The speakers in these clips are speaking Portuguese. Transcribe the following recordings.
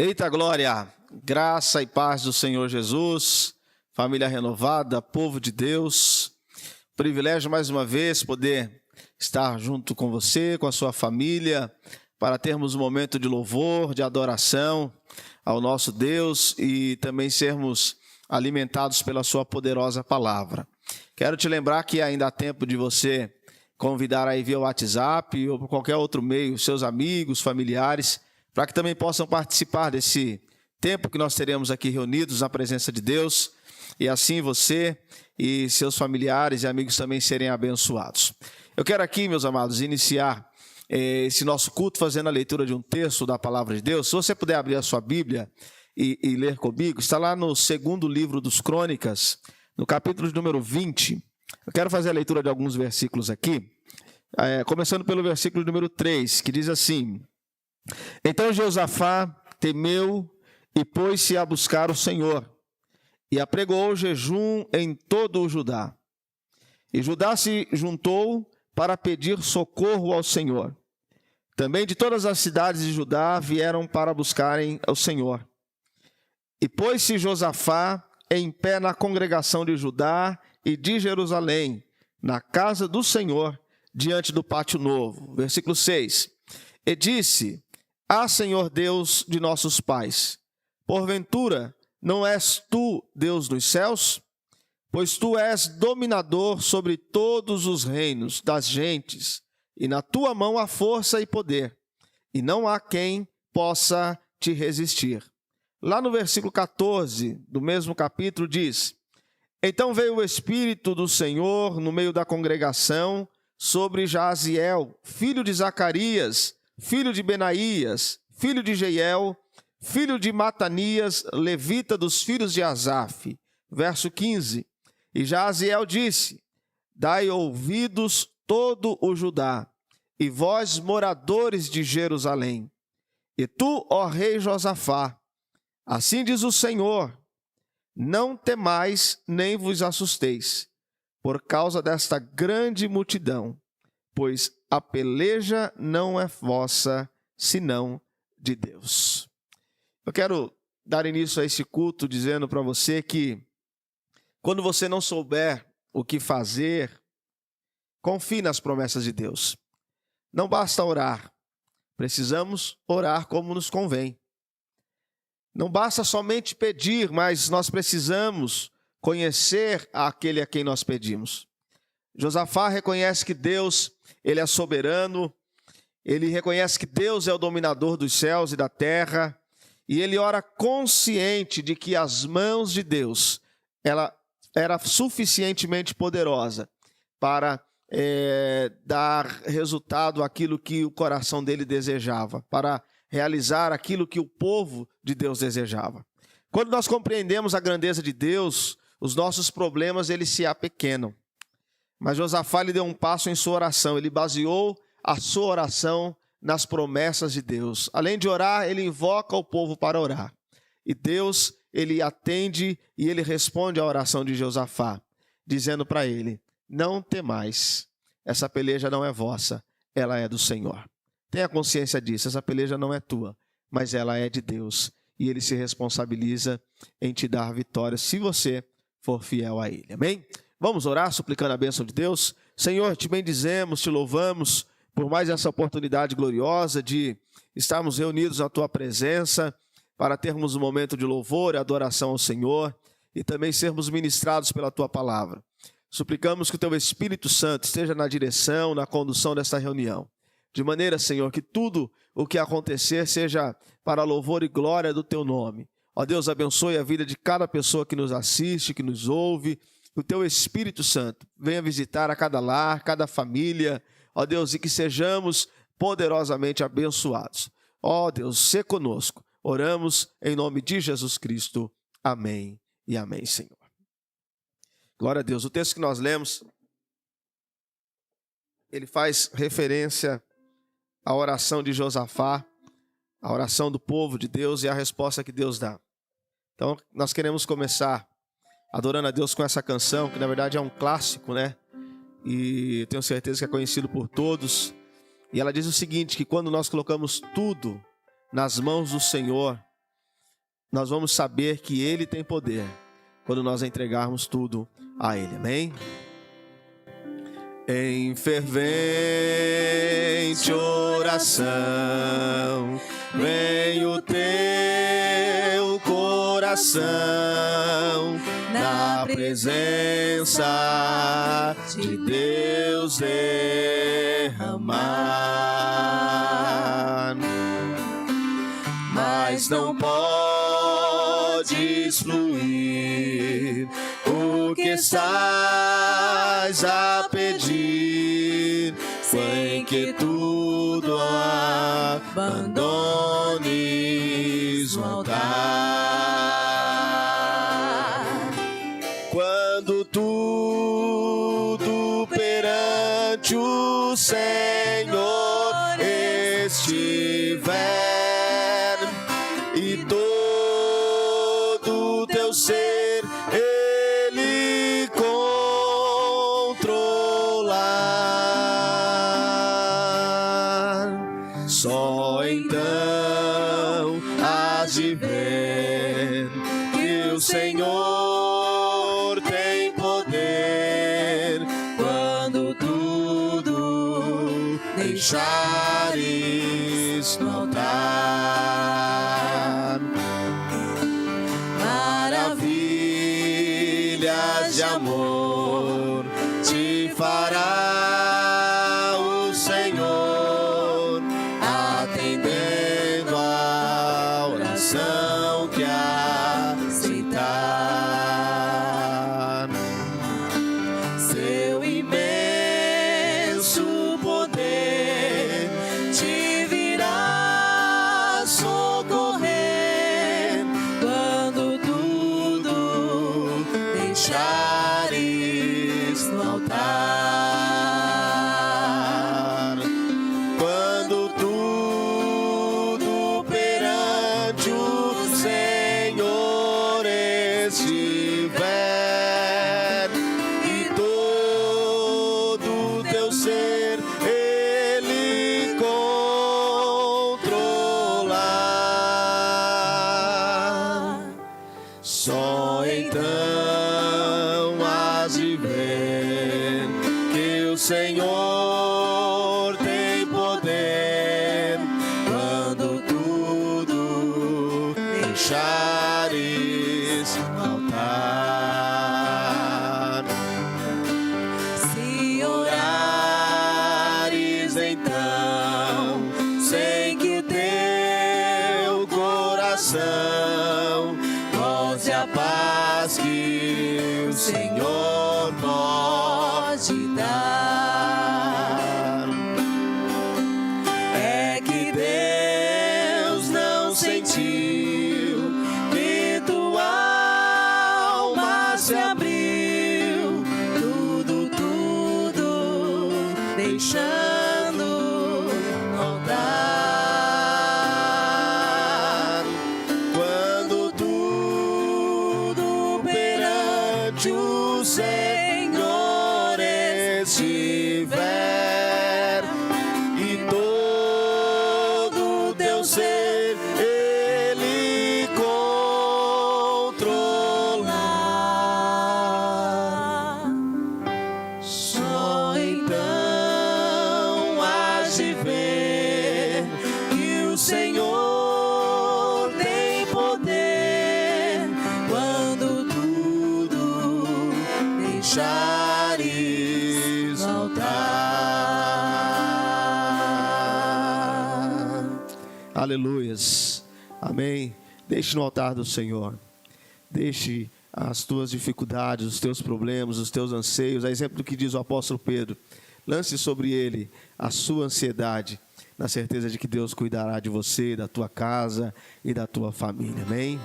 Eita glória, graça e paz do Senhor Jesus, família renovada, povo de Deus, privilégio mais uma vez poder estar junto com você, com a sua família, para termos um momento de louvor, de adoração ao nosso Deus e também sermos alimentados pela sua poderosa palavra. Quero te lembrar que ainda há tempo de você convidar aí via WhatsApp ou por qualquer outro meio, seus amigos, familiares, para que também possam participar desse tempo que nós teremos aqui reunidos na presença de Deus, e assim você e seus familiares e amigos também serem abençoados. Eu quero aqui, meus amados, iniciar esse nosso culto fazendo a leitura de um texto da palavra de Deus. Se você puder abrir a sua Bíblia e ler comigo, está lá no segundo livro dos Crônicas, no capítulo de número 20. Eu quero fazer a leitura de alguns versículos aqui, começando pelo versículo número 3, que diz assim: Então Josafá temeu e pôs-se a buscar o Senhor, e apregoou jejum em todo o Judá. E Judá se juntou para pedir socorro ao Senhor. Também de todas as cidades de Judá vieram para buscarem ao Senhor. E pôs-se Josafá em pé na congregação de Judá e de Jerusalém, na casa do Senhor, diante do pátio novo. Versículo 6. E disse: Ah, Senhor Deus de nossos pais, porventura não és tu Deus dos céus? Pois tu és dominador sobre todos os reinos das gentes, e na tua mão há força e poder, e não há quem possa te resistir. Lá no versículo 14 do mesmo capítulo diz: Então veio o Espírito do Senhor no meio da congregação sobre Jaziel, filho de Zacarias, filho de Benaías, filho de Jeiel, filho de Matanias, levita dos filhos de Asaf. Verso 15. E Jaziel disse: Dai ouvidos todo o Judá, e vós moradores de Jerusalém. E tu, ó rei Josafá, assim diz o Senhor: Não temais nem vos assusteis, por causa desta grande multidão, pois a peleja não é vossa, senão de Deus. Eu quero dar início a esse culto dizendo para você que, quando você não souber o que fazer, confie nas promessas de Deus. Não basta orar, precisamos orar como nos convém. Não basta somente pedir, mas nós precisamos conhecer aquele a quem nós pedimos. Josafá reconhece que Deus, ele é soberano, ele reconhece que Deus é o dominador dos céus e da terra, e ele ora consciente de que as mãos de Deus, ela era suficientemente poderosa para dar resultado àquilo que o coração dele desejava, para realizar aquilo que o povo de Deus desejava. Quando nós compreendemos a grandeza de Deus, os nossos problemas eles se apequenam. Mas Josafá ele deu um passo em sua oração, ele baseou a sua oração nas promessas de Deus. Além de orar, ele invoca o povo para orar. E Deus, ele atende e ele responde à oração de Josafá, dizendo para ele: Não temais, essa peleja não é vossa, ela é do Senhor. Tenha consciência disso, essa peleja não é tua, mas ela é de Deus. E ele se responsabiliza em te dar vitória, se você for fiel a ele. Amém? Vamos orar suplicando a bênção de Deus. Senhor, te bendizemos, te louvamos por mais essa oportunidade gloriosa de estarmos reunidos na tua presença, para termos um momento de louvor e adoração ao Senhor e também sermos ministrados pela tua palavra. Suplicamos que o teu Espírito Santo esteja na direção, na condução desta reunião. De maneira, Senhor, que tudo o que acontecer seja para louvor e glória do teu nome. Ó Deus, abençoe a vida de cada pessoa que nos assiste, que nos ouve. Que o teu Espírito Santo venha visitar a cada lar, cada família. Ó Deus, e que sejamos poderosamente abençoados. Ó Deus, sê conosco. Oramos em nome de Jesus Cristo. Amém e amém, Senhor. Glória a Deus. O texto que nós lemos, ele faz referência à oração de Josafá, a oração do povo de Deus e a resposta que Deus dá. Então, nós queremos começar adorando a Deus com essa canção, que na verdade é um clássico, né? E eu tenho certeza que é conhecido por todos. E ela diz o seguinte, que quando nós colocamos tudo nas mãos do Senhor, nós vamos saber que Ele tem poder quando nós entregarmos tudo a Ele, amém? Em fervente oração, vem o teu coração na presença de Deus derramar. Mas não podes fluir o que estás a pedir, sem que tudo abandones o altar. Quando tudo perante o Senhor estiver e todo teu ser Ele controlar, só então hás de ver que o Senhor tem poder quando tudo deixares no altar. Maravilhas de amor te fará o Senhor, atendendo a oração que aceitar. Seu imenso poder te virá socorrer quando tudo deixares no altar. Quando tudo perante o Senhor estiver e todo teu ser Ele controlar, só então hás de ver que o Senhor tem poder quando tudo deixares no altar. Se orares então, sei que o teu coração goze a paz que o Senhor pode dar. É que Deus não sentiu que tua alma se abriu, tudo deixando no altar. Quando tudo perante o Senhor estiver e todo teu ser Ele controlar, só então hás de ver que o Senhor tem poder quando tudo deixares no altar. Aleluias. Amém. Deixe no altar do Senhor. Deixe as tuas dificuldades, os teus problemas, os teus anseios, a exemplo do que diz o apóstolo Pedro. Lance sobre ele a sua ansiedade, na certeza de que Deus cuidará de você, da tua casa e da tua família. Amém?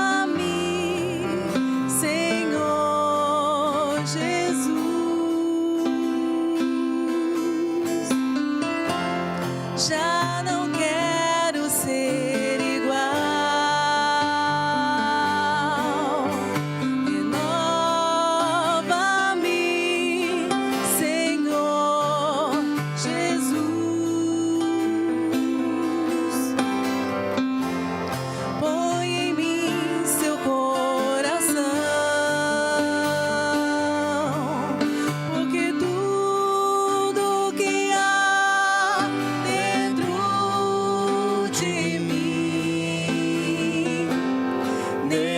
Renova-me, Senhor Jesus. Já não quero ser igual. Renova-me, Senhor.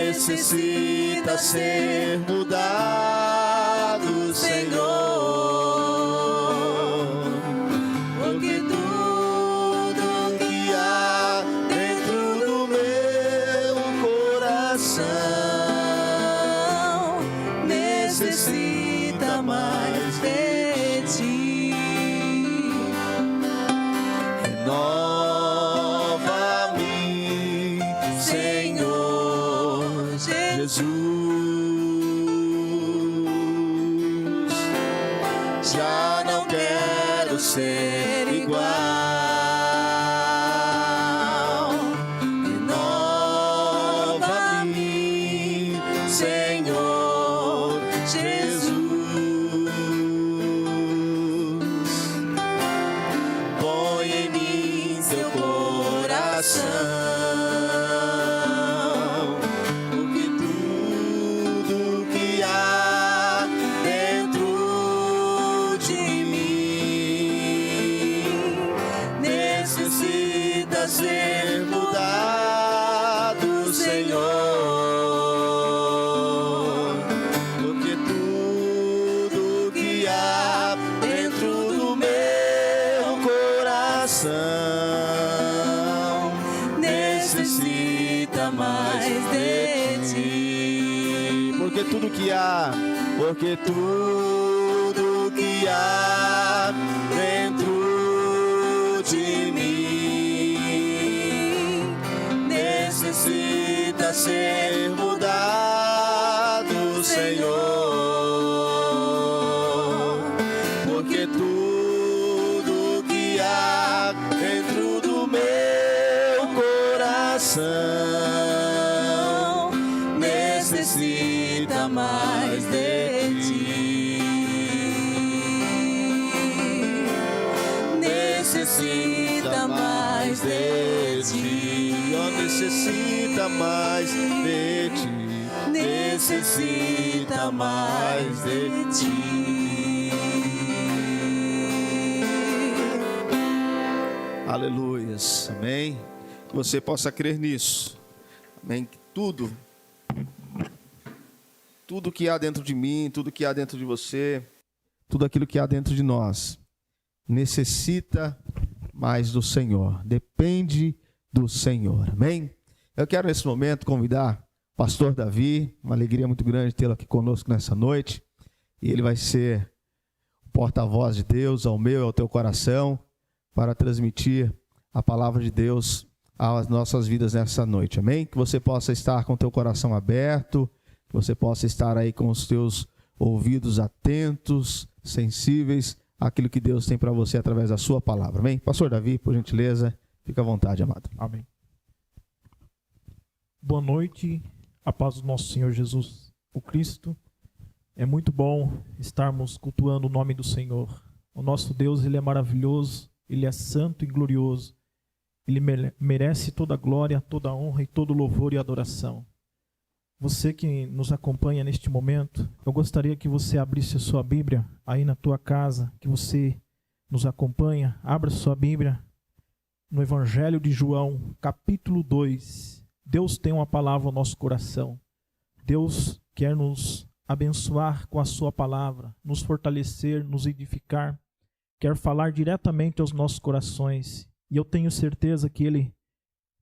necessita ser mudado, Senhor. Porque tudo que há dentro do meu coração necessita mais de ti. Renova-me, Senhor Jesus. Já não quero ser igual. Renova-me, Senhor Jesus. Põe em mim teu coração, porque tudo que há dentro de mim necessita ser mudado, Senhor. Porque tudo que há dentro do meu coração necessita mais de ti. Porque tudo que há dentro de mim necessita ser mudado, Senhor. Porque tudo que há dentro do meu coração necessita mais de ti. Necessita mais de ti. Oh, necessita mais de ti. Necessita mais de ti. Aleluias. Amém. Que você possa crer nisso. Amém. Que tudo que há dentro de mim, tudo que há dentro de você, tudo aquilo que há dentro de nós, necessita mais do Senhor, depende do Senhor, amém? Eu quero nesse momento convidar o pastor Davi, uma alegria muito grande tê-lo aqui conosco nessa noite, e ele vai ser o porta-voz de Deus ao meu e ao teu coração, para transmitir a palavra de Deus às nossas vidas nessa noite, amém? Que você possa estar com o teu coração aberto, que você possa estar aí com os teus ouvidos atentos, sensíveis àquilo que Deus tem para você através da sua palavra. Amém? Pastor Davi, por gentileza, fica à vontade, amado. Amém. Boa noite, a paz do nosso Senhor Jesus, o Cristo. É muito bom estarmos cultuando o nome do Senhor. O nosso Deus, Ele é maravilhoso, Ele é santo e glorioso. Ele merece toda a glória, toda a honra e todo o louvor e adoração. Você que nos acompanha neste momento, eu gostaria que você abrisse a sua Bíblia aí na tua casa, que você nos acompanha. Abra sua Bíblia no Evangelho de João, capítulo 2. Deus tem uma palavra ao nosso coração. Deus quer nos abençoar com a sua palavra, nos fortalecer, nos edificar. Quer falar diretamente aos nossos corações. E eu tenho certeza que Ele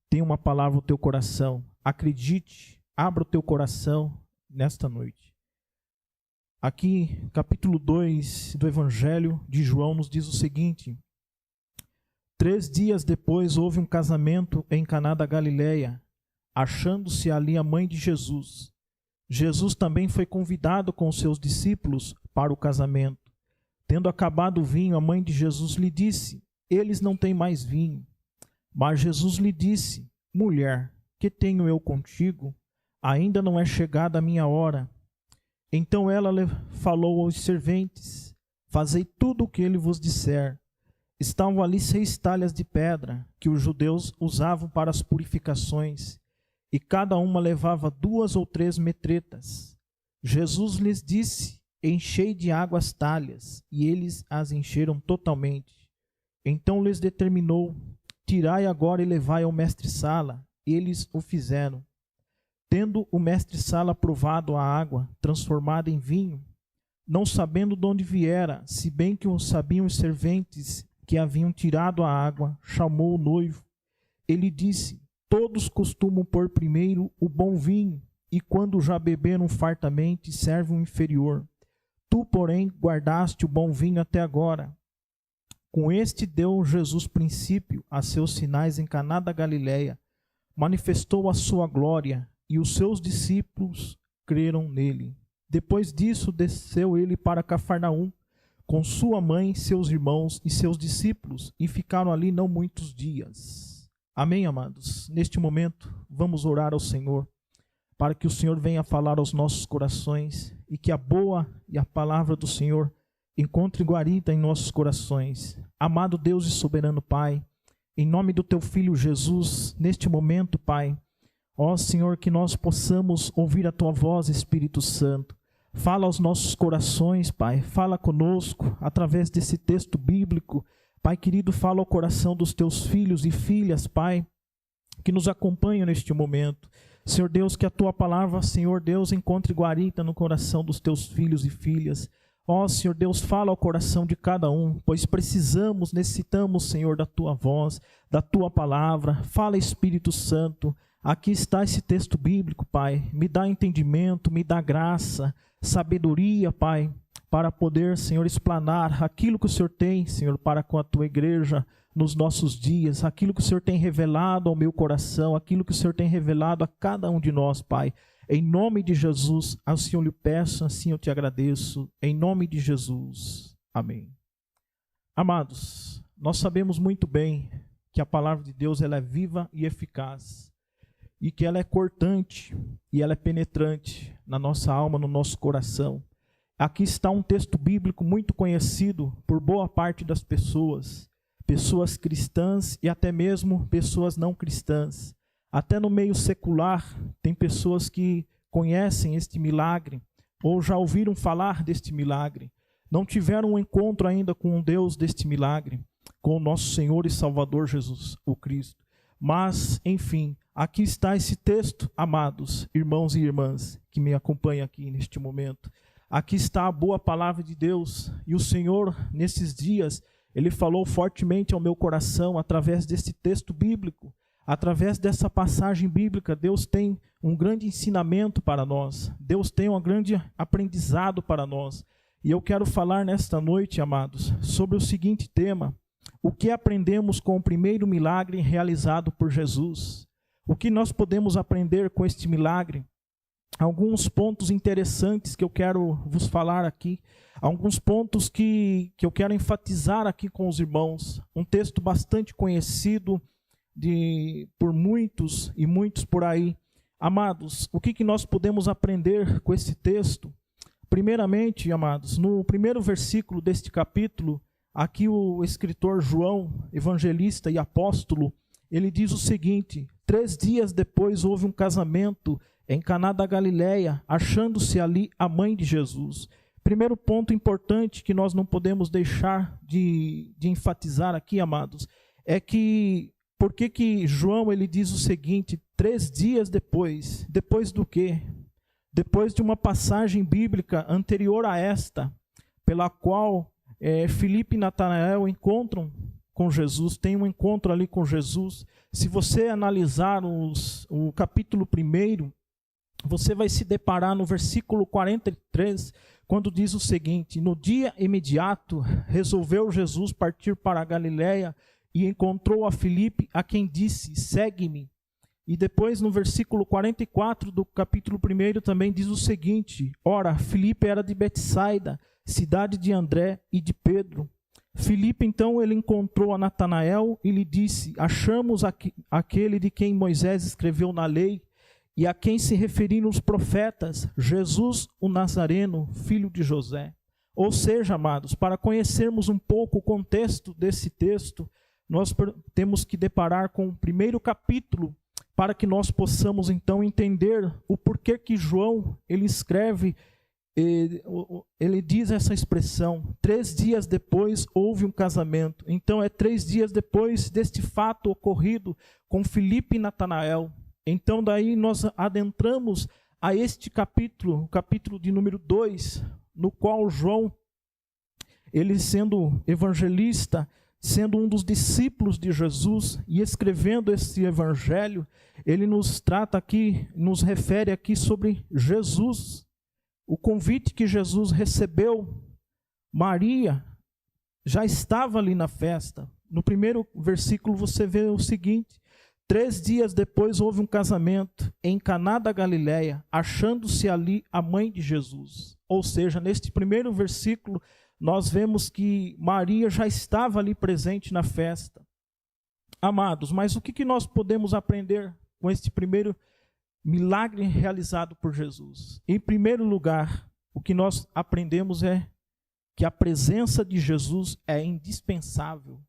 tem uma palavra no teu coração. Acredite. Abra o teu coração nesta noite. Aqui, capítulo 2 do Evangelho de João nos diz o seguinte: 3 dias depois houve um casamento em Caná da Galileia, achando-se ali a mãe de Jesus. Jesus também foi convidado com os seus discípulos para o casamento. Tendo acabado o vinho, a mãe de Jesus lhe disse: eles não têm mais vinho. Mas Jesus lhe disse: mulher, que tenho eu contigo? Ainda não é chegada a minha hora. Então ela falou aos serventes: fazei tudo o que ele vos disser. Estavam ali 6 talhas de pedra, que os judeus usavam para as purificações, e cada uma levava 2 ou 3 metretas. Jesus lhes disse: enchei de água as talhas, e eles as encheram totalmente. Então lhes determinou: tirai agora e levai ao mestre-sala. Eles o fizeram. Tendo o mestre-sala provado a água transformada em vinho, não sabendo de onde viera, se bem que o sabiam os serventes que haviam tirado a água, chamou o noivo. Ele disse: todos costumam pôr primeiro o bom vinho, e quando já beberam fartamente, servem o inferior. Tu, porém, guardaste o bom vinho até agora. Com este deu Jesus princípio a seus sinais em Caná da Galileia, manifestou a sua glória, e os seus discípulos creram nele. Depois disso, desceu ele para Cafarnaum, com sua mãe, seus irmãos e seus discípulos, e ficaram ali não muitos dias. Amém, amados? Neste momento, vamos orar ao Senhor, para que o Senhor venha falar aos nossos corações, e que a boa e a palavra do Senhor encontre guarida em nossos corações. Amado Deus e soberano Pai, em nome do Teu Filho Jesus, neste momento, Pai, ó Senhor, que nós possamos ouvir a Tua voz, Espírito Santo. Fala aos nossos corações, Pai. Fala conosco através desse texto bíblico. Pai querido, fala ao coração dos Teus filhos e filhas, Pai, que nos acompanham neste momento. Senhor Deus, que a Tua palavra, Senhor Deus, encontre guarida no coração dos Teus filhos e filhas. Ó Senhor Deus, fala ao coração de cada um, pois precisamos, necessitamos, Senhor, da Tua voz, da Tua palavra. Fala, Espírito Santo. Aqui está esse texto bíblico, Pai. Me dá entendimento, me dá graça, sabedoria, Pai, para poder, Senhor, explanar aquilo que o Senhor tem, Senhor, para com a Tua igreja nos nossos dias, aquilo que o Senhor tem revelado ao meu coração, aquilo que o Senhor tem revelado a cada um de nós, Pai. Em nome de Jesus, assim eu lhe peço, assim eu te agradeço, em nome de Jesus. Amém. Amados, nós sabemos muito bem que a palavra de Deus ela é viva e eficaz, e que ela é cortante e ela é penetrante na nossa alma, no nosso coração. Aqui está um texto bíblico muito conhecido por boa parte das pessoas, pessoas cristãs e até mesmo pessoas não cristãs. Até no meio secular tem pessoas que conhecem este milagre ou já ouviram falar deste milagre. Não tiveram um encontro ainda com o Deus deste milagre, com o nosso Senhor e Salvador Jesus, o Cristo. Mas, enfim, aqui está esse texto, amados irmãos e irmãs que me acompanham aqui neste momento. Aqui está a boa palavra de Deus, e o Senhor, nesses dias, Ele falou fortemente ao meu coração através desse texto bíblico. Através dessa passagem bíblica, Deus tem um grande ensinamento para nós. Deus tem um grande aprendizado para nós. E eu quero falar nesta noite, amados, sobre o seguinte tema: o que aprendemos com o primeiro milagre realizado por Jesus? O que nós podemos aprender com este milagre? Alguns pontos interessantes que eu quero vos falar aqui. Alguns pontos que eu quero enfatizar aqui com os irmãos. Um texto bastante conhecido por muitos e muitos por aí. Amados, o que nós podemos aprender com esse texto? Primeiramente, amados, no primeiro versículo deste capítulo, aqui o escritor João, evangelista e apóstolo, ele diz o seguinte: 3 dias depois houve um casamento em Caná da Galileia, achando-se ali a mãe de Jesus. Primeiro ponto importante que nós não podemos deixar de enfatizar aqui, amados, é que por que João ele diz o seguinte: 3 dias depois? Depois do quê? Depois de uma passagem bíblica anterior a esta, pela qual Filipe e Natanael encontram com Jesus, tem um encontro ali com Jesus. Se você analisar o capítulo 1, você vai se deparar no versículo 43, quando diz o seguinte: no dia imediato resolveu Jesus partir para a Galileia e encontrou a Filipe, a quem disse: segue-me. E depois no versículo 44 do capítulo 1 também diz o seguinte: ora, Filipe era de Betsaida, cidade de André e de Pedro. Filipe então ele encontrou a Natanael e lhe disse: achamos aquele de quem Moisés escreveu na lei e a quem se referiram os profetas, Jesus o Nazareno, filho de José. Ou seja, amados, para conhecermos um pouco o contexto desse texto, nós temos que deparar com o primeiro capítulo, para que nós possamos então entender o porquê que João ele escreve, ele diz essa expressão: 3 dias depois houve um casamento. Então é 3 dias depois deste fato ocorrido com Filipe e Natanael. Então daí nós adentramos a este capítulo, o capítulo de número 2, no qual João, ele sendo evangelista, sendo um dos discípulos de Jesus e escrevendo esse evangelho, ele nos trata aqui, nos refere aqui sobre Jesus, o convite que Jesus recebeu. Maria já estava ali na festa. No primeiro versículo você vê o seguinte: 3 dias depois houve um casamento em Caná da Galileia, achando-se ali a mãe de Jesus. Ou seja, neste primeiro versículo, nós vemos que Maria já estava ali presente na festa. Amados, mas o que nós podemos aprender com este primeiro milagre realizado por Jesus? Em primeiro lugar, o que nós aprendemos é que a presença de Jesus é indispensável.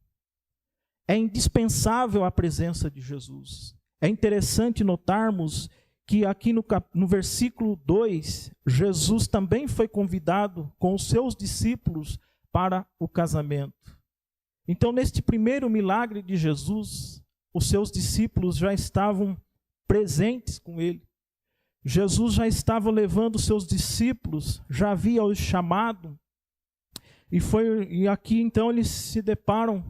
É indispensável a presença de Jesus. É interessante notarmos que aqui no versículo 2, Jesus também foi convidado com os seus discípulos para o casamento. Então, neste primeiro milagre de Jesus, os seus discípulos já estavam presentes com ele. Jesus já estava levando os seus discípulos, já havia os chamado, e aqui então eles se deparam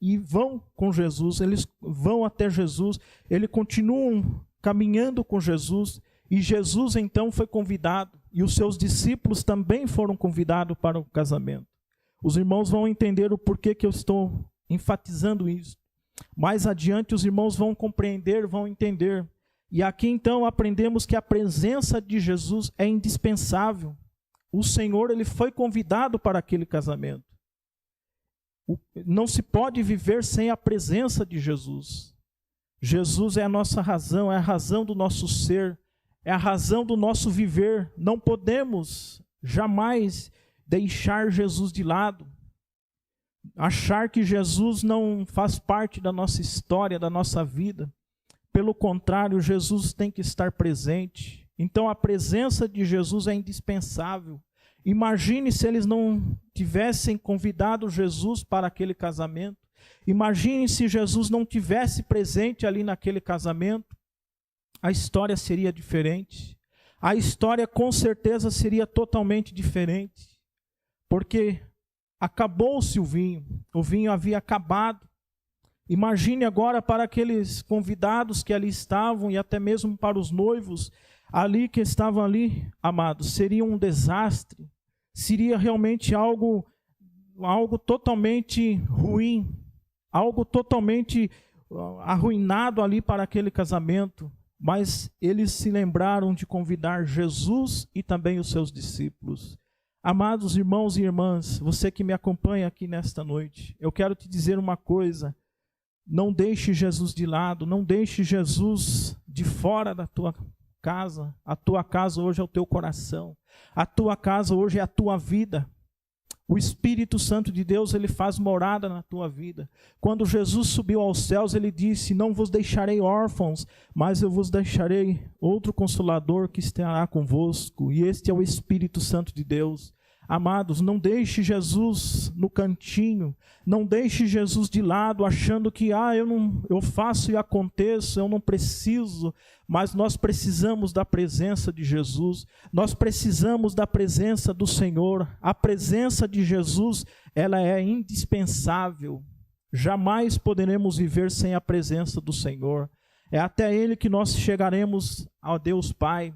e vão com Jesus, eles vão até Jesus, eles continuam caminhando com Jesus, e Jesus então foi convidado, e os seus discípulos também foram convidados para o casamento. Os irmãos vão entender o porquê que eu estou enfatizando isso. Mais adiante os irmãos vão compreender, vão entender. E aqui então aprendemos que a presença de Jesus é indispensável. O Senhor, ele foi convidado para aquele casamento. Não se pode viver sem a presença de Jesus. Jesus é a nossa razão, é a razão do nosso ser, é a razão do nosso viver. Não podemos jamais deixar Jesus de lado, achar que Jesus não faz parte da nossa história, da nossa vida. Pelo contrário, Jesus tem que estar presente. Então a presença de Jesus é indispensável. Imagine se eles não tivessem convidado Jesus para aquele casamento. Imagine se Jesus não tivesse presente ali naquele casamento. A história seria diferente. A história com certeza seria totalmente diferente. Porque acabou-se o vinho havia acabado. Imagine agora para aqueles convidados que ali estavam e até mesmo para os noivos ali que estavam ali, amados, seria um desastre. Seria realmente algo totalmente ruim, algo totalmente arruinado ali para aquele casamento. Mas eles se lembraram de convidar Jesus e também os seus discípulos. Amados irmãos e irmãs, você que me acompanha aqui nesta noite, eu quero te dizer uma coisa: não deixe Jesus de lado, não deixe Jesus de fora da tua casa. A tua casa hoje é o teu coração, a tua casa hoje é a tua vida. O Espírito Santo de Deus, ele faz morada na tua vida. Quando Jesus subiu aos céus, ele disse: não vos deixarei órfãos, mas eu vos deixarei outro Consolador que estará convosco. E este é o Espírito Santo de Deus. Amados, não deixe Jesus no cantinho, não deixe Jesus de lado, achando que eu faço e aconteço, eu não preciso. Mas nós precisamos da presença de Jesus, nós precisamos da presença do Senhor. A presença de Jesus, ela é indispensável. Jamais poderemos viver sem a presença do Senhor. É até Ele que nós chegaremos ao Deus Pai.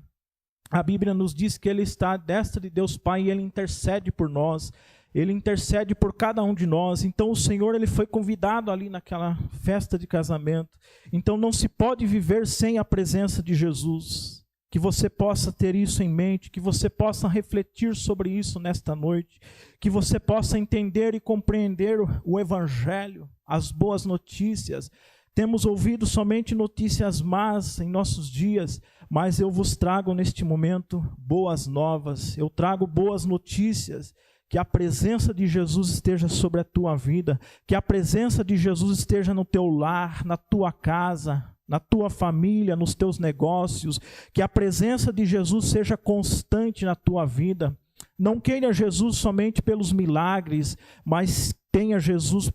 A Bíblia nos diz que Ele está à destra de Deus Pai e Ele intercede por nós. Ele intercede por cada um de nós. Então o Senhor, ele foi convidado ali naquela festa de casamento. Então não se pode viver sem a presença de Jesus. Que você possa ter isso em mente, que você possa refletir sobre isso nesta noite, que você possa entender e compreender o Evangelho, as boas notícias. Temos ouvido somente notícias más em nossos dias, mas eu vos trago neste momento boas novas. Eu trago boas notícias. Que a presença de Jesus esteja sobre a tua vida, que a presença de Jesus esteja no teu lar, na tua casa, na tua família, nos teus negócios, que a presença de Jesus seja constante na tua vida. Não queira Jesus somente pelos milagres, mas tenha Jesus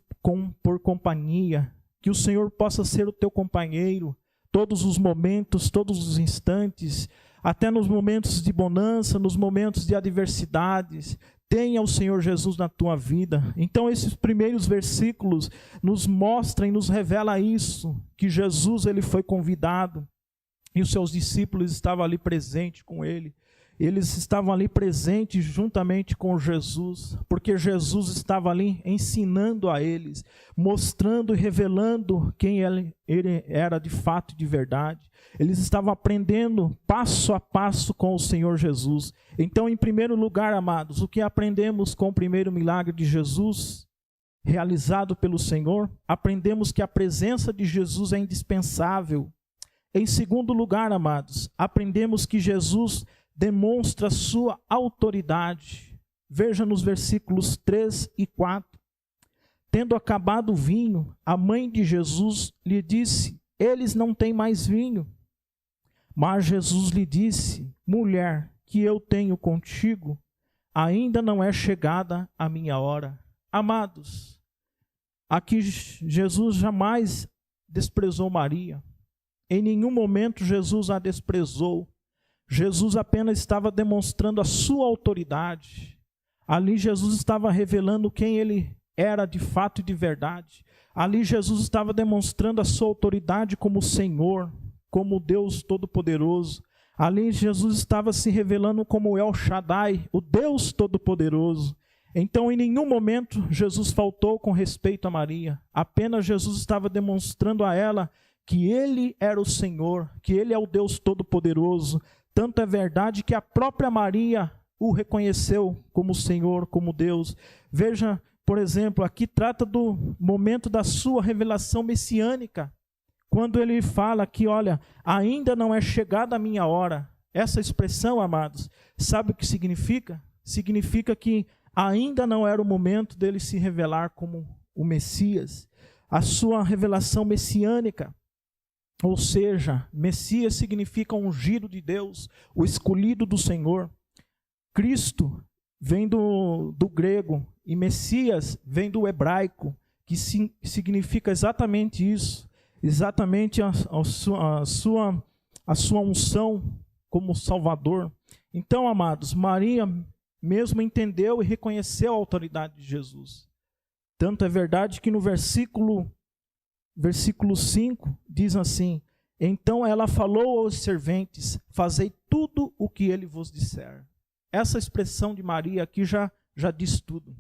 por companhia, que o Senhor possa ser o teu companheiro. todos os momentos, todos os instantes, até nos momentos de bonança, nos momentos de adversidades. Tenha o Senhor Jesus na tua vida. Então esses primeiros versículos nos mostram e nos revela isso, que Jesus ele foi convidado e os seus discípulos estavam ali presentes com ele. Eles estavam ali presentes juntamente com Jesus, porque Jesus estava ali ensinando a eles, mostrando e revelando quem ele era de fato e de verdade. Eles estavam aprendendo passo a passo com o Senhor Jesus. Então, em primeiro lugar, amados, o que aprendemos com o primeiro milagre de Jesus, realizado pelo Senhor? Aprendemos que a presença de Jesus é indispensável. Em segundo lugar, amados, aprendemos que Jesus demonstra sua autoridade. Veja nos versículos 3 e 4. Tendo acabado o vinho, a mãe de Jesus lhe disse: eles não têm mais vinho. Mas Jesus lhe disse: mulher, que eu tenho contigo, ainda não é chegada a minha hora. Amados, aqui Jesus jamais desprezou Maria. Em nenhum momento Jesus a desprezou. Jesus apenas estava demonstrando a sua autoridade. Ali Jesus estava revelando quem ele era de fato e de verdade. Ali Jesus estava demonstrando a sua autoridade como Senhor, como Deus Todo-Poderoso. Ali Jesus estava se revelando como El Shaddai, o Deus Todo-Poderoso. Então, em nenhum momento Jesus faltou com respeito a Maria. Apenas Jesus estava demonstrando a ela que ele era o Senhor, que ele é o Deus Todo-Poderoso. Tanto é verdade que a própria Maria o reconheceu como Senhor, como Deus. Veja, por exemplo, aqui trata do momento da sua revelação messiânica. Quando ele fala que, olha, ainda não é chegada a minha hora. Essa expressão, amados, sabe o que significa? Significa que ainda não era o momento dele se revelar como o Messias. A sua revelação messiânica. Ou seja, Messias significa ungido de Deus, o escolhido do Senhor. Cristo vem do grego e Messias vem do hebraico, que significa exatamente isso, exatamente a sua unção como Salvador. Então, amados, Maria mesmo entendeu e reconheceu a autoridade de Jesus. Tanto é verdade que no versículo 5 diz assim: então ela falou aos serventes: fazei tudo o que ele vos disser. Essa expressão de Maria aqui já diz tudo,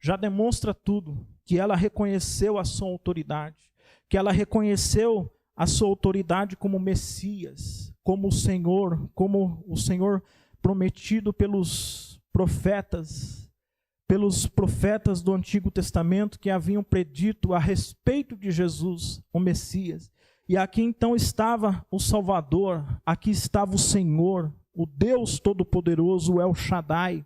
já demonstra tudo, que ela reconheceu a sua autoridade, que ela reconheceu a sua autoridade como Messias, como o Senhor prometido pelos profetas do Antigo Testamento que haviam predito a respeito de Jesus, o Messias. E aqui então estava o Salvador, aqui estava o Senhor, o Deus Todo-Poderoso, o El Shaddai,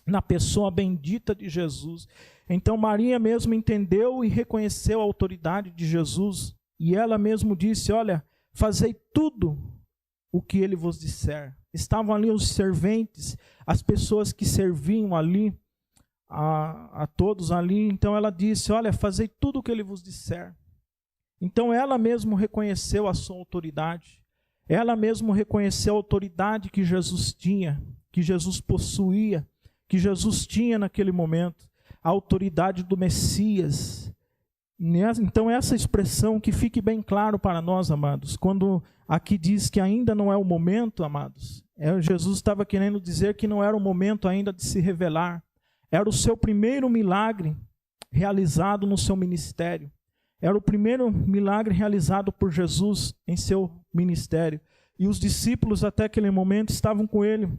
na pessoa bendita de Jesus. Então Maria mesmo entendeu e reconheceu a autoridade de Jesus, e ela mesmo disse: olha, fazei tudo o que ele vos disser. Estavam ali os serventes, as pessoas que serviam ali, a todos ali. Então ela disse: olha, fazei tudo o que ele vos disser. Então ela mesmo reconheceu a sua autoridade. Ela mesmo reconheceu a autoridade que Jesus tinha, que Jesus possuía, que Jesus tinha naquele momento, a autoridade do Messias. Então essa expressão, que fique bem claro para nós, amados, quando aqui diz que ainda não é o momento, amados, Jesus estava querendo dizer que não era o momento ainda de se revelar. Era o seu primeiro milagre realizado no seu ministério. Era o primeiro milagre realizado por Jesus em seu ministério. E os discípulos até aquele momento estavam com ele,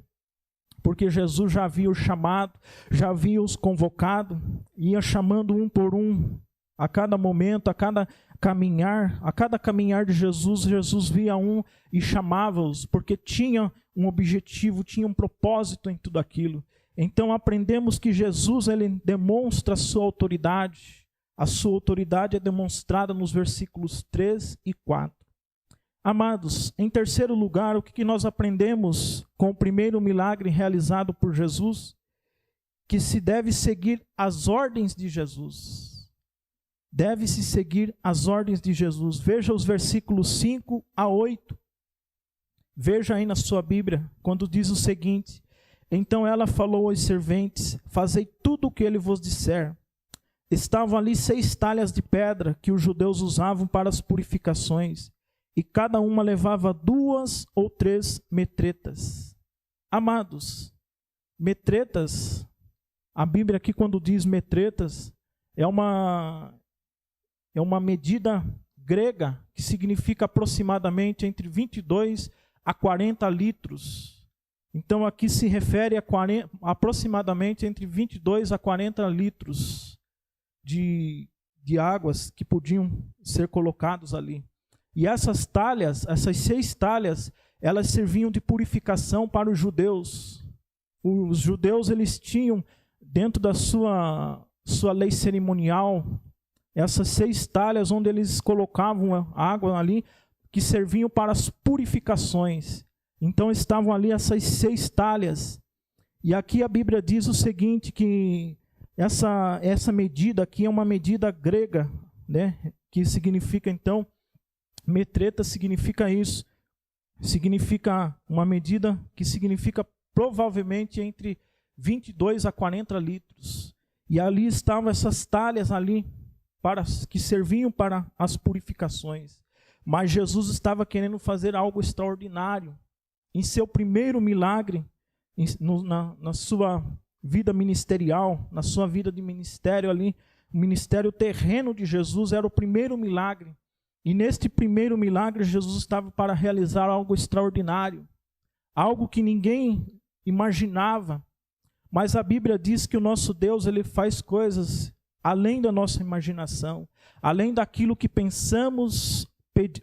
porque Jesus já havia os chamado, já havia os convocado, ia chamando um por um, a cada momento, a cada caminhar de Jesus, Jesus via um e chamava-os, porque tinha um objetivo, tinha um propósito em tudo aquilo. Então aprendemos que Jesus ele demonstra a sua autoridade. A sua autoridade é demonstrada nos versículos 3 e 4. Amados, em terceiro lugar, o que nós aprendemos com o primeiro milagre realizado por Jesus? Que se deve seguir as ordens de Jesus. deve-se seguir as ordens de Jesus. Veja os versículos 5 a 8. Veja aí na sua Bíblia, quando diz o seguinte: então ela falou aos serventes: fazei tudo o que ele vos disser. Estavam ali 6 talhas de pedra que os judeus usavam para as purificações, e cada uma levava 2 ou 3 metretas. Amados, metretas, a Bíblia aqui quando diz metretas, é uma medida grega que significa aproximadamente entre 22 a 40 litros. Então aqui se refere a aproximadamente entre 22 a 40 litros de águas que podiam ser colocados ali. E essas talhas, essas 6 talhas, elas serviam de purificação para os judeus. Os judeus, eles tinham dentro da sua lei cerimonial essas 6 talhas onde eles colocavam água ali que serviam para as purificações. Então estavam ali essas 6 talhas. E aqui a Bíblia diz o seguinte, que essa medida aqui é uma medida grega, né? Que significa então, metreta significa isso. Significa uma medida que significa provavelmente entre 22 a 40 litros. E ali estavam essas talhas ali que serviam para as purificações. Mas Jesus estava querendo fazer algo extraordinário. Em seu primeiro milagre, na sua vida ministerial, na sua vida de ministério ali, o ministério terreno de Jesus era o primeiro milagre. E neste primeiro milagre, Jesus estava para realizar algo extraordinário. Algo que ninguém imaginava. Mas a Bíblia diz que o nosso Deus, ele faz coisas além da nossa imaginação, além daquilo que pensamos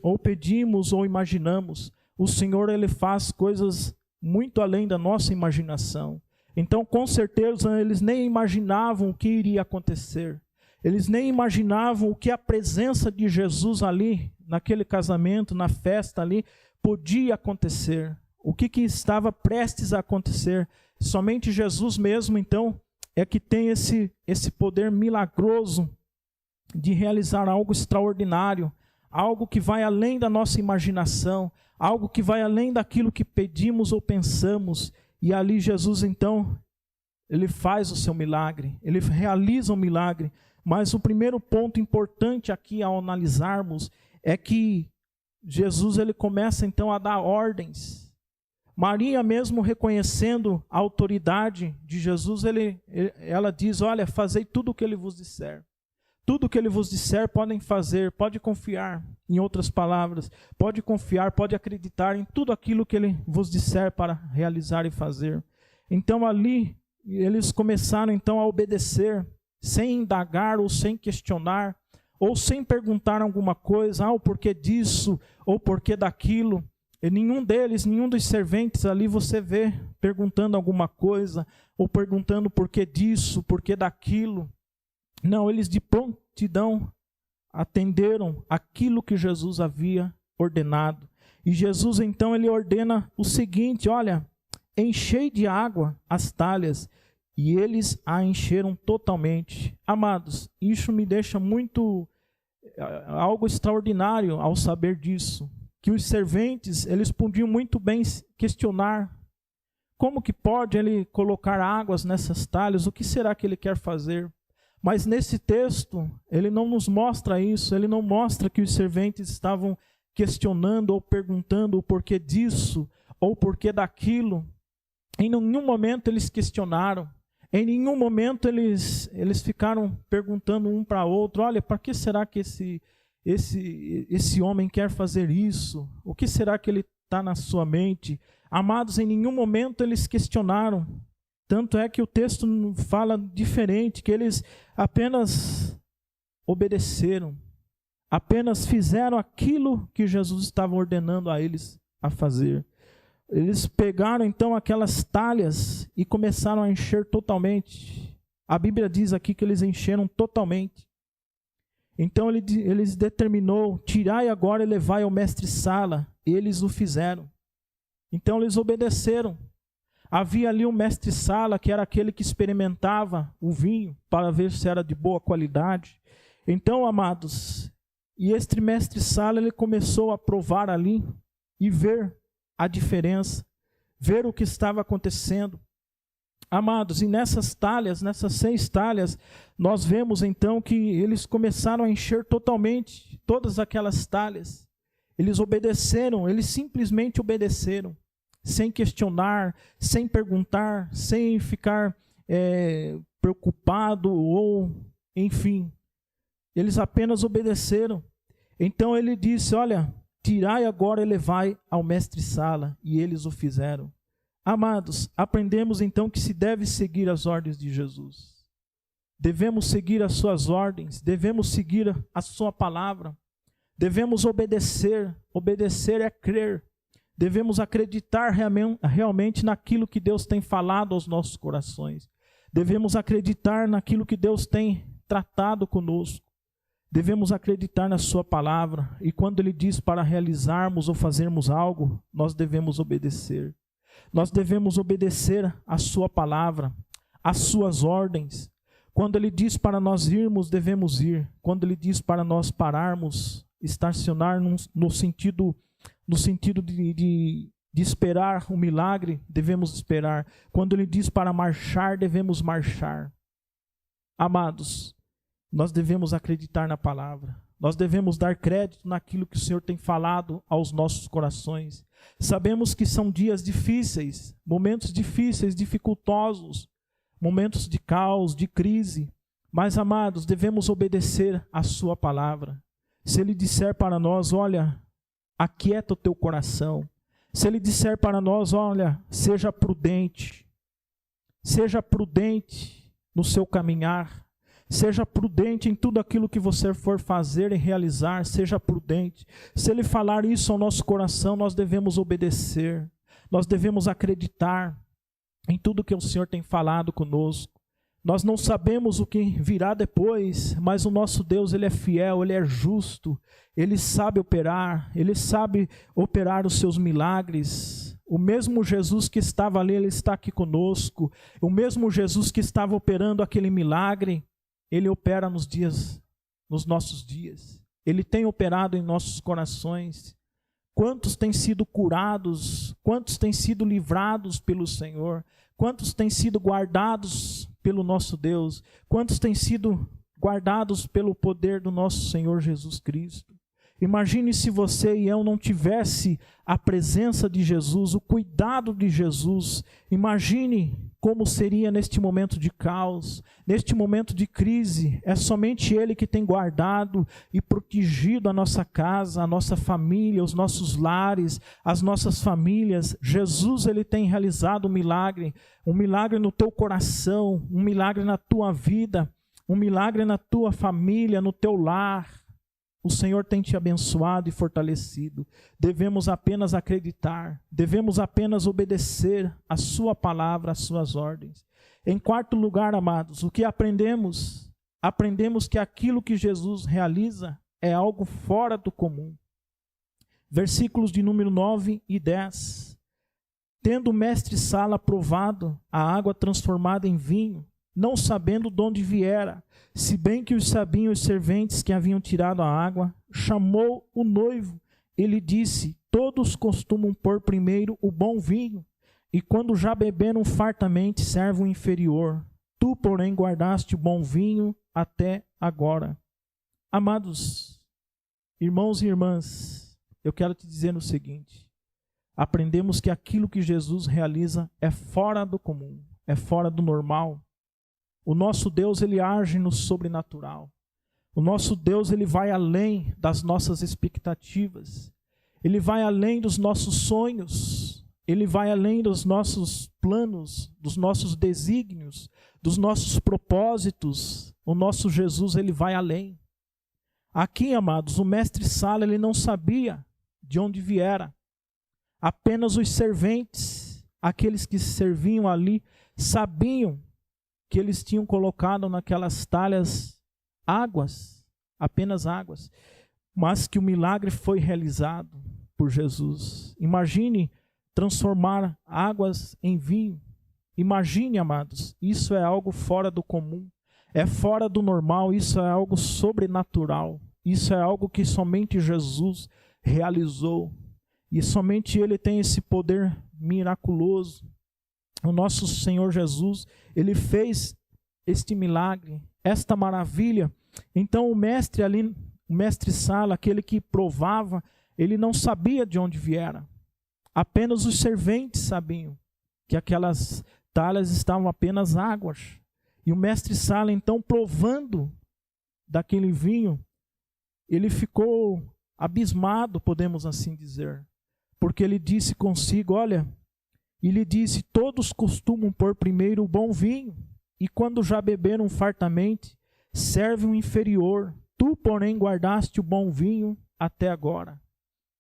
ou pedimos ou imaginamos. O Senhor, ele faz coisas muito além da nossa imaginação. Então, com certeza, eles nem imaginavam o que iria acontecer. Eles nem imaginavam o que a presença de Jesus ali, naquele casamento, na festa ali, podia acontecer. O que estava prestes a acontecer. Somente Jesus mesmo, então, é que tem esse poder milagroso de realizar algo extraordinário, algo que vai além da nossa imaginação, algo que vai além daquilo que pedimos ou pensamos. E ali Jesus, então, ele faz o seu milagre, ele realiza o milagre. Mas o primeiro ponto importante aqui ao analisarmos é que Jesus, ele começa então a dar ordens. Maria, mesmo reconhecendo a autoridade de Jesus, ela diz: olha, fazei tudo o que ele vos disser. Tudo o que ele vos disser podem fazer, pode confiar. Em outras palavras, pode confiar, pode acreditar em tudo aquilo que ele vos disser para realizar e fazer. Então ali, eles começaram então a obedecer, sem indagar ou sem questionar, ou sem perguntar alguma coisa, o porquê disso, ou o porquê daquilo. E nenhum dos serventes ali você vê perguntando alguma coisa, ou perguntando porquê disso, porquê daquilo. Não, eles de prontidão atenderam aquilo que Jesus havia ordenado. E Jesus então ele ordena o seguinte: olha, enchei de água as talhas, e eles a encheram totalmente. Amados, isso me deixa algo extraordinário ao saber disso. Que os serventes, eles podiam muito bem questionar: como que pode ele colocar águas nessas talhas? O que será que ele quer fazer? Mas nesse texto, ele não nos mostra isso, ele não mostra que os serventes estavam questionando ou perguntando o porquê disso ou o porquê daquilo. Em nenhum momento eles questionaram, em nenhum momento eles ficaram perguntando um para outro: olha, para que será que esse homem quer fazer isso? O que será que ele está na sua mente? Amados, em nenhum momento eles questionaram. Tanto é que o texto fala diferente, que eles apenas obedeceram, apenas fizeram aquilo que Jesus estava ordenando a eles a fazer. Eles pegaram então aquelas talhas e começaram a encher totalmente. A Bíblia diz aqui que eles encheram totalmente. Então eles determinou: tirai agora e levai ao mestre-sala. Eles o fizeram. Então eles obedeceram. Havia ali um mestre-sala, que era aquele que experimentava o vinho para ver se era de boa qualidade. Então, amados, e este mestre-sala, ele começou a provar ali e ver a diferença, ver o que estava acontecendo. Amados, e nessas talhas, nessas 6 talhas, nós vemos então que eles começaram a encher totalmente todas aquelas talhas. Eles obedeceram, eles simplesmente obedeceram, sem questionar, sem perguntar, sem ficar preocupado ou, enfim, eles apenas obedeceram. Então ele disse, olha, tirai agora e levai ao mestre-sala, e eles o fizeram. Amados, aprendemos então que se deve seguir as ordens de Jesus. Devemos seguir as suas ordens, devemos seguir a sua palavra, devemos obedecer. Obedecer é crer. Devemos acreditar realmente naquilo que Deus tem falado aos nossos corações. Devemos acreditar naquilo que Deus tem tratado conosco. Devemos acreditar na sua palavra. E quando Ele diz para realizarmos ou fazermos algo, nós devemos obedecer. Nós devemos obedecer a sua palavra, as suas ordens. Quando Ele diz para nós irmos, devemos ir. Quando Ele diz para nós pararmos, estacionar no sentido de esperar um milagre, devemos esperar. Quando Ele diz para marchar, devemos marchar. Amados, nós devemos acreditar na palavra. Nós devemos dar crédito naquilo que o Senhor tem falado aos nossos corações. Sabemos que são dias difíceis, momentos difíceis, dificultosos, momentos de caos, de crise. Mas, amados, devemos obedecer a sua palavra. Se Ele disser para nós, olha, aquieta o teu coração. Se Ele disser para nós, olha, seja prudente no seu caminhar. Seja prudente em tudo aquilo que você for fazer e realizar, seja prudente. Se Ele falar isso ao nosso coração, nós devemos obedecer. Nós devemos acreditar em tudo que o Senhor tem falado conosco. Nós não sabemos o que virá depois, mas o nosso Deus, Ele é fiel, Ele é justo, Ele sabe operar os seus milagres. O mesmo Jesus que estava ali, Ele está aqui conosco. O mesmo Jesus que estava operando aquele milagre, Ele opera nos nossos dias. Ele tem operado em nossos corações. Quantos têm sido curados? Quantos têm sido livrados pelo Senhor? Quantos têm sido guardados pelo nosso Deus? Quantos têm sido guardados pelo poder do nosso Senhor Jesus Cristo? Imagine se você e eu não tivesse a presença de Jesus, o cuidado de Jesus. Imagine como seria neste momento de caos, neste momento de crise. É somente Ele que tem guardado e protegido a nossa casa, a nossa família, os nossos lares, as nossas famílias. Jesus, Ele tem realizado um milagre no teu coração, um milagre na tua vida, um milagre na tua família, no teu lar. O Senhor tem te abençoado e fortalecido. Devemos apenas acreditar, devemos apenas obedecer a sua palavra, as suas ordens. Em quarto lugar, amados, o que aprendemos? Aprendemos que aquilo que Jesus realiza é algo fora do comum. Versículos de número 9 e 10. Tendo o mestre-sala provado a água transformada em vinho, não sabendo de onde viera, se bem que os sabiam os serventes que haviam tirado a água, chamou o noivo. Ele disse, todos costumam pôr primeiro o bom vinho, e quando já beberam fartamente, serve o inferior. Tu, porém, guardaste o bom vinho até agora. Amados, irmãos e irmãs, eu quero te dizer o seguinte, aprendemos que aquilo que Jesus realiza é fora do comum, é fora do normal. O nosso Deus, Ele age no sobrenatural. O nosso Deus, Ele vai além das nossas expectativas. Ele vai além dos nossos sonhos. Ele vai além dos nossos planos, dos nossos desígnios, dos nossos propósitos. O nosso Jesus, Ele vai além. Aqui, amados, o mestre-sala, ele não sabia de onde viera. Apenas os serventes, aqueles que serviam ali, sabiam que eles tinham colocado naquelas talhas águas, apenas águas, mas que o milagre foi realizado por Jesus. Imagine transformar águas em vinho. Imagine, amados, isso é algo fora do comum, é fora do normal, isso é algo sobrenatural. Isso é algo que somente Jesus realizou. E somente Ele tem esse poder miraculoso. O nosso Senhor Jesus, Ele fez este milagre, esta maravilha. Então o mestre ali, o mestre Sala, aquele que provava, ele não sabia de onde viera. Apenas os serventes sabiam que aquelas talhas estavam apenas águas. E o mestre Sala, então, provando daquele vinho, ele ficou abismado, podemos assim dizer. Porque ele disse consigo, olha, e lhe disse, todos costumam pôr primeiro o bom vinho, e quando já beberam fartamente, serve um inferior. Tu, porém, guardaste o bom vinho até agora.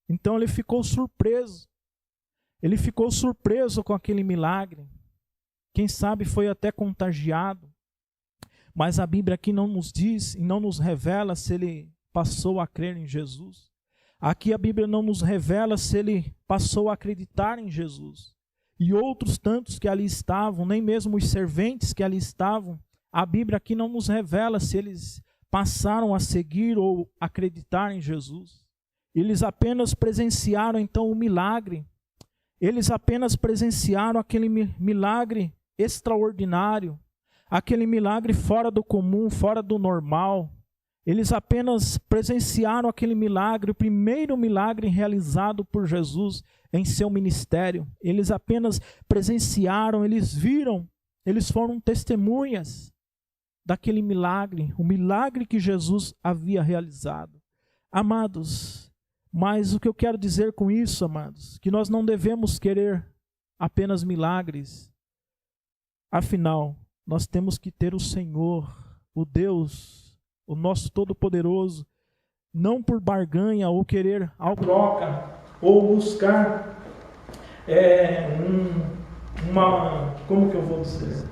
Então ele ficou surpreso. Ele ficou surpreso com aquele milagre. Quem sabe foi até contagiado. Mas a Bíblia aqui não nos diz e não nos revela se ele passou a crer em Jesus. Aqui a Bíblia não nos revela se ele passou a acreditar em Jesus. E outros tantos que ali estavam, nem mesmo os serventes que ali estavam, a Bíblia aqui não nos revela se eles passaram a seguir ou acreditar em Jesus. Eles apenas presenciaram então o milagre. Eles apenas presenciaram aquele milagre extraordinário, aquele milagre fora do comum, fora do normal. Eles apenas presenciaram aquele milagre, o primeiro milagre realizado por Jesus em seu ministério. Eles apenas presenciaram, eles viram, eles foram testemunhas daquele milagre, o milagre que Jesus havia realizado. Amados, mas o que eu quero dizer com isso, amados, que nós não devemos querer apenas milagres. Afinal, nós temos que ter o Senhor, o Deus, o nosso Todo-Poderoso, não por barganha ou querer algo troca, ou buscar como que eu vou dizer?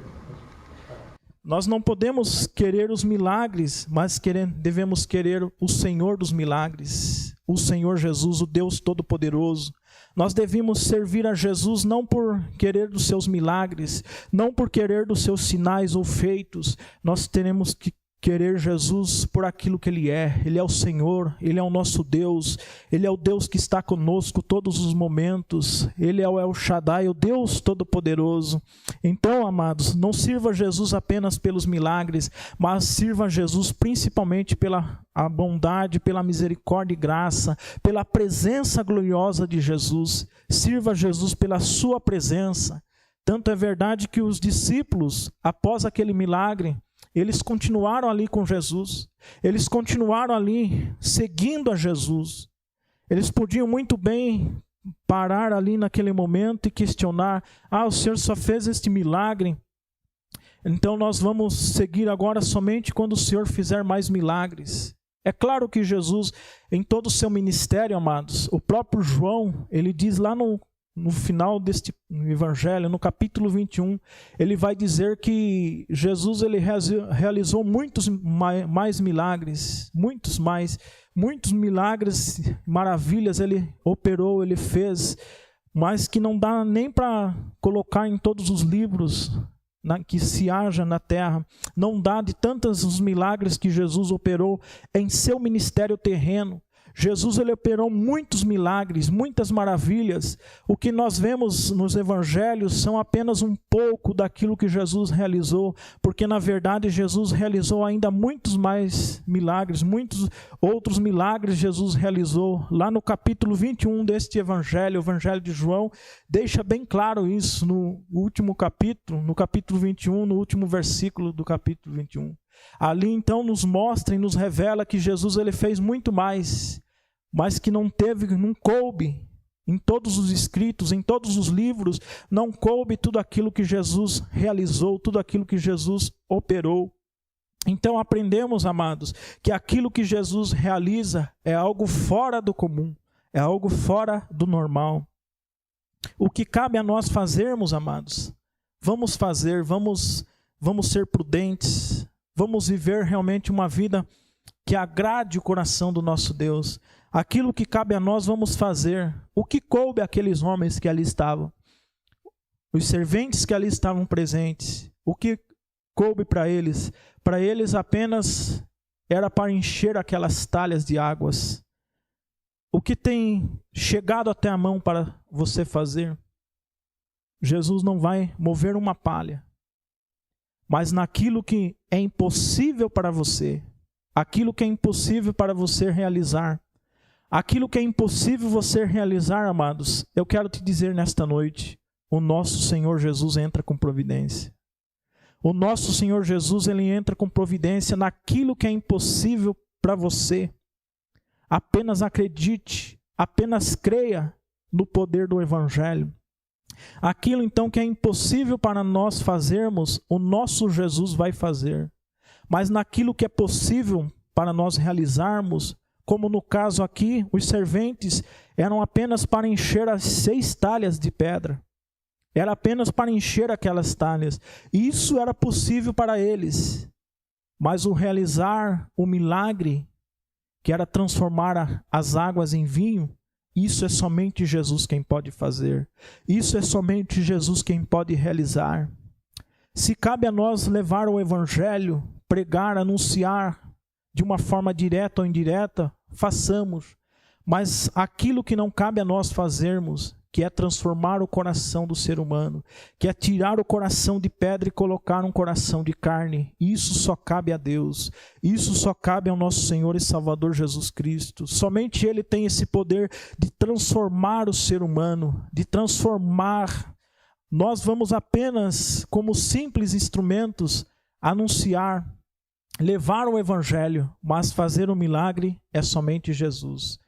Nós não podemos querer os milagres, mas devemos querer o Senhor dos milagres, o Senhor Jesus, o Deus Todo-Poderoso. Nós devemos servir a Jesus não por querer dos seus milagres, não por querer dos seus sinais ou feitos. Nós teremos que querer Jesus por aquilo que Ele é. Ele é o Senhor, Ele é o nosso Deus, Ele é o Deus que está conosco todos os momentos, Ele é o El Shaddai, o Deus Todo-Poderoso. Então, amados, não sirva Jesus apenas pelos milagres, mas sirva Jesus principalmente pela a bondade, pela misericórdia e graça, pela presença gloriosa de Jesus. Sirva Jesus pela sua presença. Tanto é verdade que os discípulos, após aquele milagre, eles continuaram ali com Jesus, eles continuaram ali seguindo a Jesus. Eles podiam muito bem parar ali naquele momento e questionar, o Senhor só fez este milagre, então nós vamos seguir agora somente quando o Senhor fizer mais milagres. É claro que Jesus, em todo o seu ministério, amados, o próprio João, ele diz lá no final deste evangelho, no capítulo 21, ele vai dizer que Jesus ele realizou muitos mais milagres, muitos milagres, maravilhas ele operou, ele fez, mas que não dá nem para colocar em todos os livros que se haja na terra. Não dá de tantos os milagres que Jesus operou em seu ministério terreno. Jesus ele operou muitos milagres, muitas maravilhas. O que nós vemos nos evangelhos são apenas um pouco daquilo que Jesus realizou, porque na verdade Jesus realizou ainda muitos mais milagres, muitos outros milagres Jesus realizou. Lá no capítulo 21 deste evangelho, o evangelho de João, deixa bem claro isso no último capítulo, no capítulo 21, no último versículo do capítulo 21. Ali então nos mostra e nos revela que Jesus ele fez muito mais, mas que não coube em todos os escritos, em todos os livros, não coube tudo aquilo que Jesus realizou, tudo aquilo que Jesus operou. Então aprendemos, amados, que aquilo que Jesus realiza é algo fora do comum, é algo fora do normal. O que cabe a nós fazermos, amados, vamos fazer, vamos ser prudentes, vamos viver realmente uma vida que agrade o coração do nosso Deus. Aquilo que cabe a nós vamos fazer. O que coube àqueles homens que ali estavam, os serventes que ali estavam presentes, o que coube para eles. Para eles apenas era para encher aquelas talhas de águas. O que tem chegado até a mão para você fazer? Jesus não vai mover uma palha. Mas naquilo que é impossível para você, aquilo que é impossível para você realizar, aquilo que é impossível você realizar, amados, eu quero te dizer nesta noite, o nosso Senhor Jesus entra com providência. O nosso Senhor Jesus, ele entra com providência naquilo que é impossível para você. Apenas acredite, apenas creia no poder do Evangelho. Aquilo então que é impossível para nós fazermos, o nosso Jesus vai fazer. Mas naquilo que é possível para nós realizarmos, como no caso aqui, os serventes eram apenas para encher as 6 talhas de pedra. Era apenas para encher aquelas talhas. Isso era possível para eles. Mas o realizar o milagre, que era transformar as águas em vinho, isso é somente Jesus quem pode fazer. Isso é somente Jesus quem pode realizar. Se cabe a nós levar o Evangelho, pregar, anunciar de uma forma direta ou indireta, façamos. Mas aquilo que não cabe a nós fazermos, que é transformar o coração do ser humano, que é tirar o coração de pedra e colocar um coração de carne, isso só cabe a Deus, isso só cabe ao nosso Senhor e Salvador Jesus Cristo. Somente Ele tem esse poder de transformar o ser humano, de transformar. Nós vamos apenas, como simples instrumentos, anunciar, levar o Evangelho, mas fazer o milagre é somente Jesus.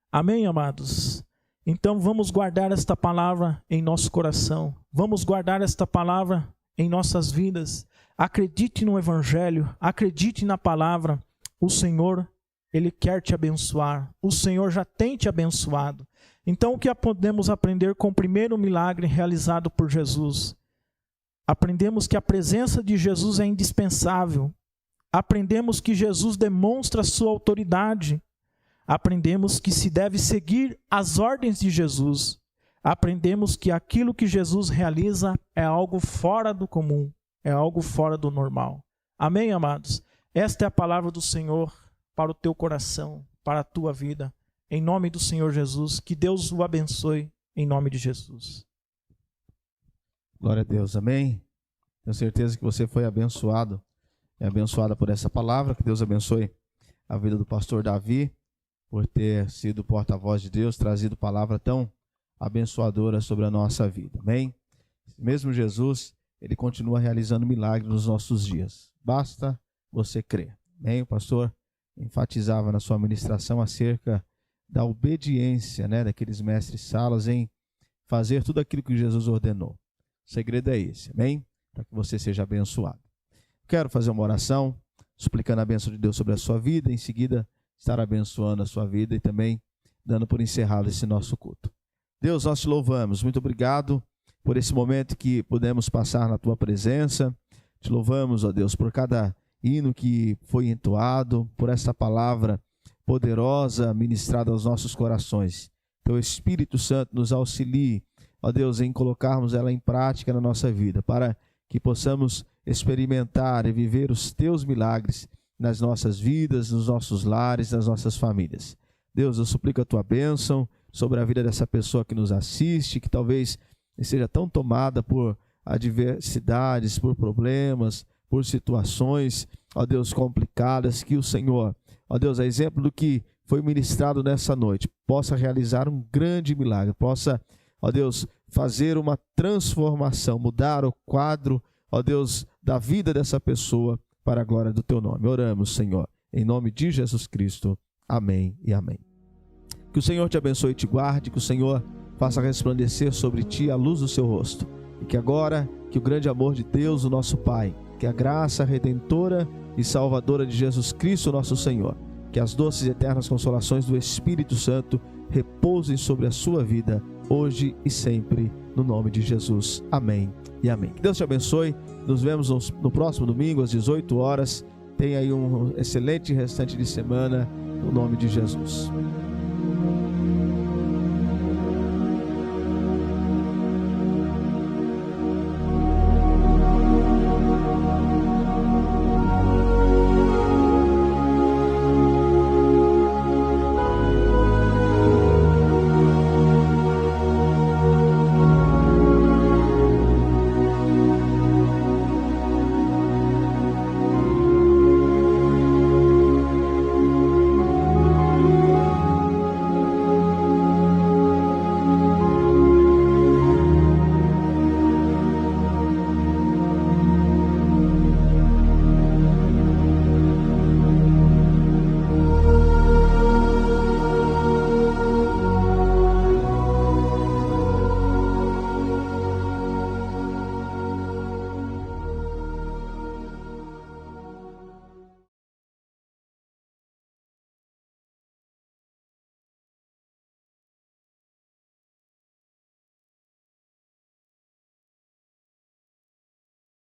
Amém, amados? Então vamos guardar esta palavra em nosso coração. Vamos guardar esta palavra em nossas vidas. Acredite no Evangelho, acredite na palavra. O Senhor, Ele quer te abençoar. O Senhor já tem te abençoado. Então o que podemos aprender com o primeiro milagre realizado por Jesus? Aprendemos que a presença de Jesus é indispensável. Aprendemos que Jesus demonstra a sua autoridade. Aprendemos que se deve seguir as ordens de Jesus. Aprendemos que aquilo que Jesus realiza é algo fora do comum, é algo fora do normal. Amém, amados? Esta é a palavra do Senhor para o teu coração, para a tua vida. Em nome do Senhor Jesus, que Deus o abençoe, em nome de Jesus. Glória a Deus, amém? Tenho certeza que você foi abençoado e abençoada por essa palavra. Que Deus abençoe a vida do pastor Davi, por ter sido porta-voz de Deus, trazido palavra tão abençoadora sobre a nossa vida, amém? Mesmo Jesus, Ele continua realizando milagres nos nossos dias, basta você crer, amém? O pastor enfatizava na sua ministração acerca da obediência, daqueles mestres-salas em fazer tudo aquilo que Jesus ordenou. O segredo é esse, amém? Para que você seja abençoado. Quero fazer uma oração, suplicando a bênção de Deus sobre a sua vida, em seguida estar abençoando a sua vida e também dando por encerrado esse nosso culto. Deus, nós te louvamos, muito obrigado por esse momento que pudemos passar na tua presença. Te louvamos, ó Deus, por cada hino que foi entoado, por essa palavra poderosa ministrada aos nossos corações. Teu Espírito Santo nos auxilie, ó Deus, em colocarmos ela em prática na nossa vida, para que possamos experimentar e viver os teus milagres nas nossas vidas, nos nossos lares, nas nossas famílias. Deus, eu suplico a tua bênção sobre a vida dessa pessoa que nos assiste, que talvez seja tão tomada por adversidades, por problemas, por situações, ó Deus, complicadas, que o Senhor, ó Deus, a exemplo do que foi ministrado nessa noite, possa realizar um grande milagre, possa, ó Deus, fazer uma transformação, mudar o quadro, ó Deus, da vida dessa pessoa, para a glória do teu nome. Oramos, Senhor, em nome de Jesus Cristo. Amém e amém. Que o Senhor te abençoe e te guarde, que o Senhor faça resplandecer sobre ti a luz do seu rosto. E que agora, que o grande amor de Deus, o nosso Pai, que a graça redentora e salvadora de Jesus Cristo, nosso Senhor, que as doces e eternas consolações do Espírito Santo repousem sobre a sua vida, hoje e sempre, no nome de Jesus. Amém e amém. Que Deus te abençoe. Nos vemos no próximo domingo, às 18 horas. Tenha aí um excelente restante de semana, no nome de Jesus.